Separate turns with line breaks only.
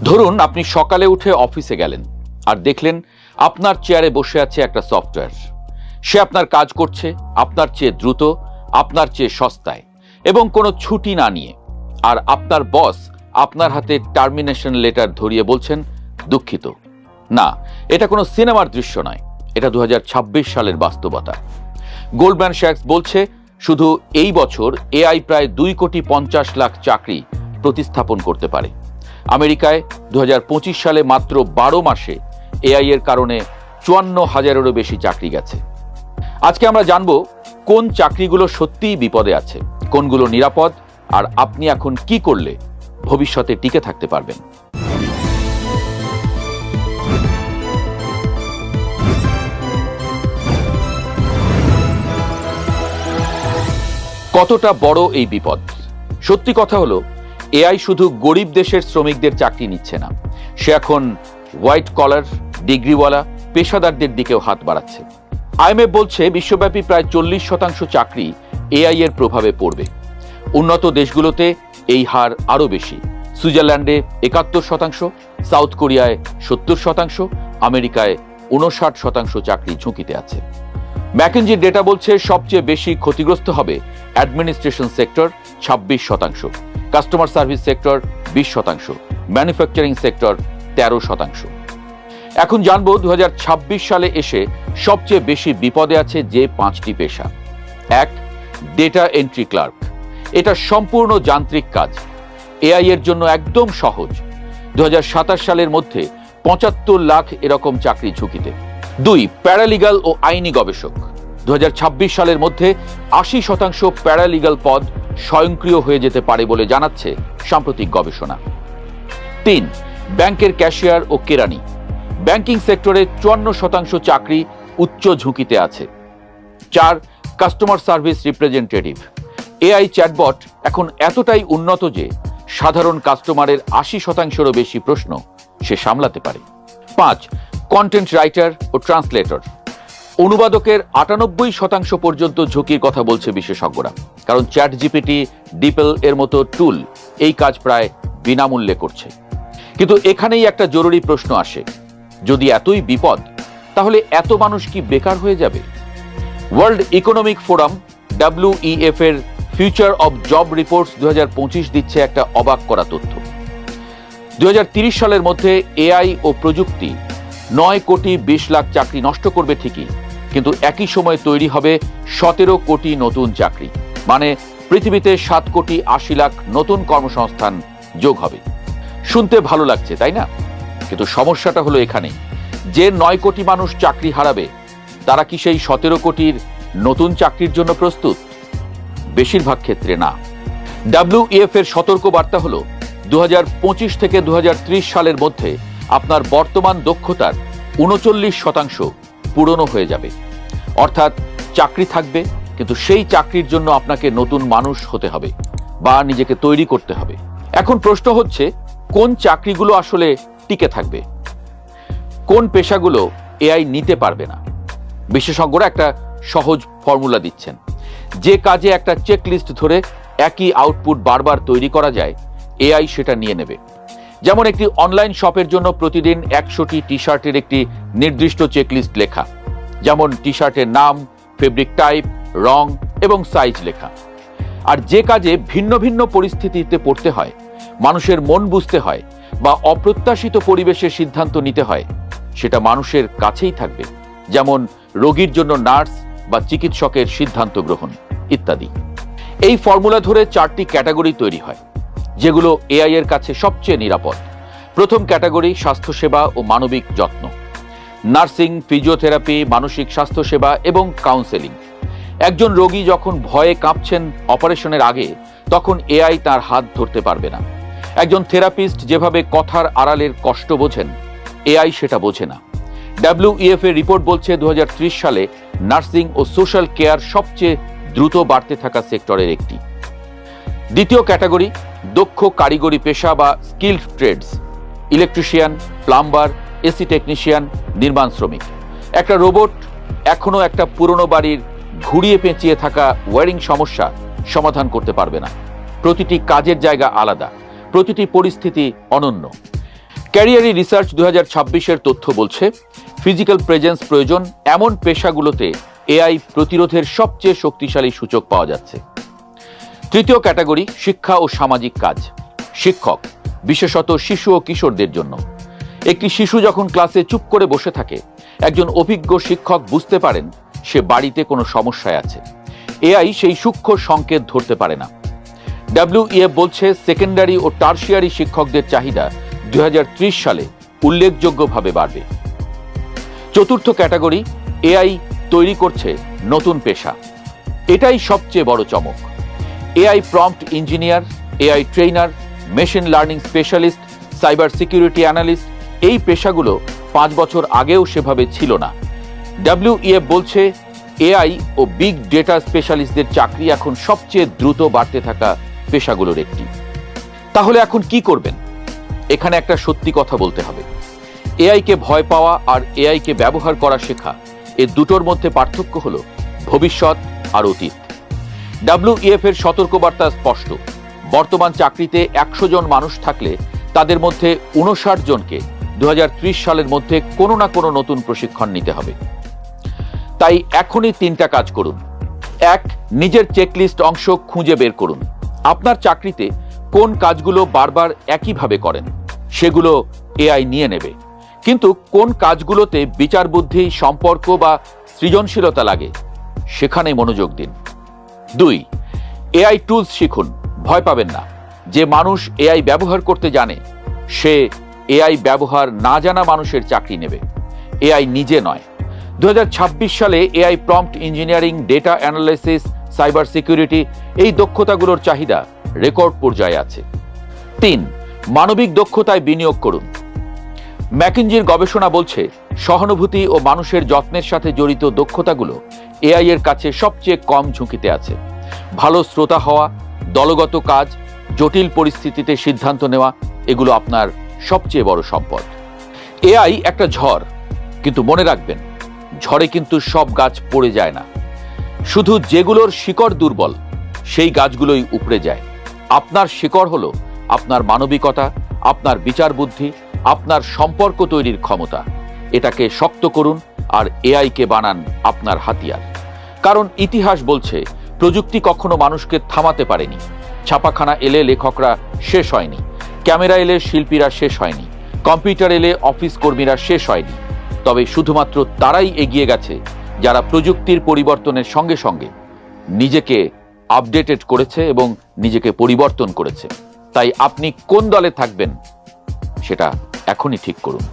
ধরুন আপনি সকালে উঠে অফিসে গেলেন আর দেখলেন আপনার চেয়ারে বসে আছে একটা সফটওয়্যার। সে আপনার কাজ করছে আপনার চেয়ে দ্রুত, আপনার চেয়ে সস্তায় এবং কোনো ছুটি না নিয়ে। আর আপনার বস আপনার হাতে টার্মিনেশন লেটার ধরিয়ে বলছেন, দুঃখিত। না, এটা কোনো সিনেমার দৃশ্য নয়, এটা 2026 সালের বাস্তবতা। গোল্ডম্যান স্যাক্স বলছে শুধু এই বছর এআই প্রায় 2,50,00,000 চাকরি প্রতিস্থাপন করতে পারে। আমেরিকায় 2025 সালে মাত্র 12 মাসে এআই এর কারণে 54,000-এরও বেশি চাকরি গেছে। আজকে আমরা জানব কোন চাকরিগুলো সত্যিই বিপদে আছে, কোনগুলো নিরাপদ, আর আপনি এখন কি করলে ভবিষ্যতে টিকে থাকতে পারবেন। কতটা বড় এই বিপদ? সত্যি কথা হলো, এআই শুধু গরিব দেশের শ্রমিকদের চাকরি নিচ্ছে না, সে এখন হোয়াইট কলার, ডিগ্রিওয়ালা পেশাদারদের দিকেও হাত বাড়াচ্ছে। আইএমএফ বলছে বিশ্বব্যাপী প্রায় 40% চাকরি এআই এর প্রভাবে পড়বে। উন্নত দেশগুলোতে এই হার আরও বেশি। সুইজারল্যান্ডে 71%, সাউথ কোরিয়ায় 70%, আমেরিকায় 59% চাকরি ঝুঁকিতে আছে। ম্যাকেনজির ডেটা বলছে সবচেয়ে বেশি ক্ষতিগ্রস্ত হবে administration sector 26%, customer service sector 20%, manufacturing sector 13%। এখন জানবো 2026 সালে এসে সবচেয়ে বেশি বিপদে আছে যে 5টি পেশা। 1, ডেটা এন্ট্রি ক্লার্ক। এটা সম্পূর্ণ যান্ত্রিক কাজ, এআই এর জন্য একদম সহজ। 2027 সালের মধ্যে 75 লাখ এরকম চাকরি ঝুঁকিতে। 2, প্যারালিগাল ও আইনি গবেষক। 2026 সালের মধ্যে 80% প্যারালিগাল পদ স্বয়ংক্রিয় হয়ে যেতে পারে বলে জানাচ্ছে সাম্প্রতিক গবেষণা। 3, ব্যাংকের ক্যাশিয়ার ও কেরানি। ব্যাংকিং সেক্টরে 54% চাকরি উচ্চ ঝুঁকিতে আছে। 4, customer service representative. AI chatbot এখন এতটাই উন্নত যে সাধারণ কাস্টমারের 80%-এরও বেশি প্রশ্ন সে সামলাতে পারে। 5, কন্টেন্ট রাইটার ও ট্রান্সলেটর। অনুবাদকের 98% পর্যন্ত ঝুঁকির কথা বলছে বিশেষজ্ঞরা, কারণ চ্যাট জিপিটি, ডিপেল এর মতো টুল এই কাজ প্রায় বিনামূল্যে করছে। কিন্তু এখানেই একটা জরুরি প্রশ্ন আসে, যদি এতই বিপদ, তাহলে এত মানুষ কি বেকার হয়ে যাবে? ওয়ার্ল্ড ইকোনমিক ফোরাম WEF এর ফিউচার অব জব রিপোর্টস 2025 দিচ্ছে একটা অবাক করা তথ্য। 2030 সালের মধ্যে এআই ও প্রযুক্তি 9,20,00,000 চাকরি নষ্ট করবে ঠিকই, কিন্তু একই সময় তৈরি হবে 17 কোটি নতুন চাকরি। মানে পৃথিবীতে 7,80,00,000 নতুন কর্মসংস্থান যোগ হবে। শুনতে ভালো লাগছে, তাই না? কিন্তু সমস্যাটা হলো এখানে, যে 9 কোটি মানুষ চাকরি হারাবে, তারা কি সেই 17 কোটির নতুন চাকরির জন্য প্রস্তুত? বেশিরভাগ ক্ষেত্রে না। WEF এর সতর্ক বার্তা হলো 2025 থেকে 2030 সালের মধ্যে আপনার বর্তমান দক্ষতার 39% পুরনো হয়ে যাবে। অর্থাৎ চাকরি থাকবে, কিন্তু সেই চাকরির জন্য আপনাকে নতুন মানুষ হতে হবে বা নিজেকে তৈরি করতে হবে। এখন প্রশ্ন হচ্ছে, কোন চাকরিগুলো আসলে টিকে থাকবে, কোন পেশাগুলো এআই নিতে পারবে না? বিশেষজ্ঞরা একটা সহজ ফর্মুলা দিচ্ছেন। যে কাজে একটা চেকলিস্ট ধরে একই আউটপুট বারবার তৈরি করা যায়, এআই সেটা নিয়ে নেবে। যেমন একটি অনলাইন শপের জন্য প্রতিদিন 100টি টি শার্টের একটি নির্দিষ্ট চেকলিস্ট লেখা, যেমন টি শার্টের নাম, ফেব্রিক টাইপ, রং এবং সাইজ লেখা। আর যে কাজে ভিন্ন ভিন্ন পরিস্থিতিতে পড়তে হয়, মানুষের মন বুঝতে হয় বা অপ্রত্যাশিত পরিবেশের সিদ্ধান্ত নিতে হয়, সেটা মানুষের কাছেই থাকবে, যেমন রোগীর জন্য নার্স বা চিকিৎসকের সিদ্ধান্ত গ্রহণ ইত্যাদি। এই ফর্মুলা ধরে 4টি ক্যাটাগরি তৈরি হয়, যেগুলো এআই এর কাছে সবচেয়ে নিরাপদ। প্রথম ক্যাটাগরি স্বাস্থ্যসেবা ও মানবিক যত্ন, নার্সিং, ফিজিওথেরাপি, মানসিক স্বাস্থ্যসেবা এবং কাউন্সেলিং। একজন রোগী যখন ভয়ে কাঁপছেন অপারেশনের আগে, তখন এআই তার হাত ধরতে পারবে না। একজন থেরাপিস্ট যেভাবে কথার আড়ালের কষ্ট বোঝেন, এআই সেটা বোঝে না। WEF এর রিপোর্ট বলছে 2030 সালে নার্সিং ও সোশ্যাল কেয়ার সবচেয়ে দ্রুত বাড়তে থাকা সেক্টরের একটি। দ্বিতীয় ক্যাটাগরি দক্ষ কারিগরি পেশা বা skilled trades, electrician, plumber, AC technician, নির্মাণ শ্রমিক। একটা রোবট এখনো একটা পুরনো বাড়ির ঘুরিয়ে পেঁচিয়ে থাকা ওয়্যারিং সমস্যা সমাধান করতে পারবে না। প্রতিটি কাজের জায়গা আলাদা, প্রতিটি পরিস্থিতি অনন্য। ক্যারিয়ারি রিসার্চ 2026-এর তথ্য বলছে ফিজিক্যাল প্রেজেন্স প্রয়োজন এমন পেশাগুলোতে এআই প্রতিরোধের সবচেয়ে শক্তিশালী সূচক পাওয়া যাচ্ছে। তৃতীয় ক্যাটাগরি শিক্ষা ও সামাজিক কাজ। শিক্ষক, বিশেষত শিশু ও কিশোরদের জন্য। একটি শিশু যখন ক্লাসে চুপ করে বসে থাকে, একজন অভিজ্ঞ শিক্ষক বুঝতে পারেন সে বাড়িতে কোনো সমস্যায় আছে। এআই সেই সূক্ষ্ম সংকেত ধরতে পারে না। ডাব্লিউইএফ বলছে সেকেন্ডারি ও টারশিয়ারি শিক্ষকদের চাহিদা 2030 সালে উল্লেখযোগ্যভাবে বাড়বে। চতুর্থ ক্যাটাগরি এআই তৈরি করছে নতুন পেশা। এটাই সবচেয়ে বড় চমক। AI prompt engineer, AI trainer, machine learning specialist, cyber security analyst, এই পেশাগুলো 5 বছর আগেও সেভাবে ছিল না। ডাব্লিউইএফ বলছে এআই ও বিগ ডেটা স্পেশালিস্টদের চাকরি এখন সবচেয়ে দ্রুত বাড়তে থাকা পেশাগুলোর একটি। তাহলে এখন কি করবেন? এখানে একটা সত্যি কথা বলতে হবে। এআইকে ভয় পাওয়া আর এআইকে ব্যবহার করা শেখা, এ দুটোর মধ্যে পার্থক্য হলো ভবিষ্যৎ আর অতীত। ডাব্লিউইএফ এর সতর্কবার্তা স্পষ্ট। বর্তমান চাকরিতে 100 জন মানুষ থাকলে তাদের মধ্যে 59 জনকে 2030 সালের মধ্যে কোনো না কোনো নতুন প্রশিক্ষণ নিতে হবে। তাই এখনই 3টা কাজ করুন। 1, নিজের চেকলিস্ট অংশ খুঁজে বের করুন। আপনার চাকরিতে কোন কাজগুলো বারবার একইভাবে করেন, সেগুলো এআই নিয়ে নেবে। কিন্তু কোন কাজগুলোতে বিচার বুদ্ধি, সম্পর্ক বা সৃজনশীলতা লাগে, সেখানে মনোযোগ দিন। 2, এআই টুলস শিখুন, ভয় পাবেন না। যে মানুষ এআই ব্যবহার করতে জানে, সে এআই ব্যবহার না জানা মানুষের চাকরি নেবে, এআই নিজে নয়। 2026 সালে AI prompt engineering, data analysis, cyber security, এই দক্ষতাগুলোর চাহিদা রেকর্ড পর্যায়ে আছে। 3, মানবিক দক্ষতায় বিনিয়োগ করুন। ম্যাকিনজির গবেষণা বলছে সহানুভূতি ও মানুষের যত্নের সাথে জড়িত দক্ষতাগুলো এআই এর কাছে সবচেয়ে কম ঝুঁকিতে আছে। ভালো শ্রোতা হওয়া, দলগত কাজ, জটিল পরিস্থিতিতে সিদ্ধান্ত নেওয়া, এগুলো আপনার সবচেয়ে বড় সম্পদ। এআই একটা ঝড়, কিন্তু মনে রাখবেন, ঝড়ে কিন্তু সব গাছ পড়ে যায় না। শুধু যেগুলোর শিকড় দুর্বল, সেই গাছগুলোই উপড়ে যায়। আপনার শিকড় হলো আপনার মানবিকতা, আপনার বিচার বুদ্ধি, আপনার সম্পর্ক তৈরির ক্ষমতা। এটাকে শক্ত করুন আর এআইকে বানান আপনার হাতিয়ার। কারণ ইতিহাস বলছে প্রযুক্তি কখনো মানুষকে থামাতে পারেনি। ছাপাখানা এলে লেখকরা শেষ হয়নি, ক্যামেরা এলে শিল্পীরা শেষ হয়নি, কম্পিউটার এলে অফিস কর্মীরা শেষ হয়নি। তবে শুধুমাত্র তারাই এগিয়ে গেছে যারা প্রযুক্তির পরিবর্তনের সঙ্গে সঙ্গে নিজেকে আপডেটেড করেছে এবং নিজেকে পরিবর্তন করেছে। তাই আপনি কোন দলে থাকবেন, সেটা এখনই ঠিক করুন।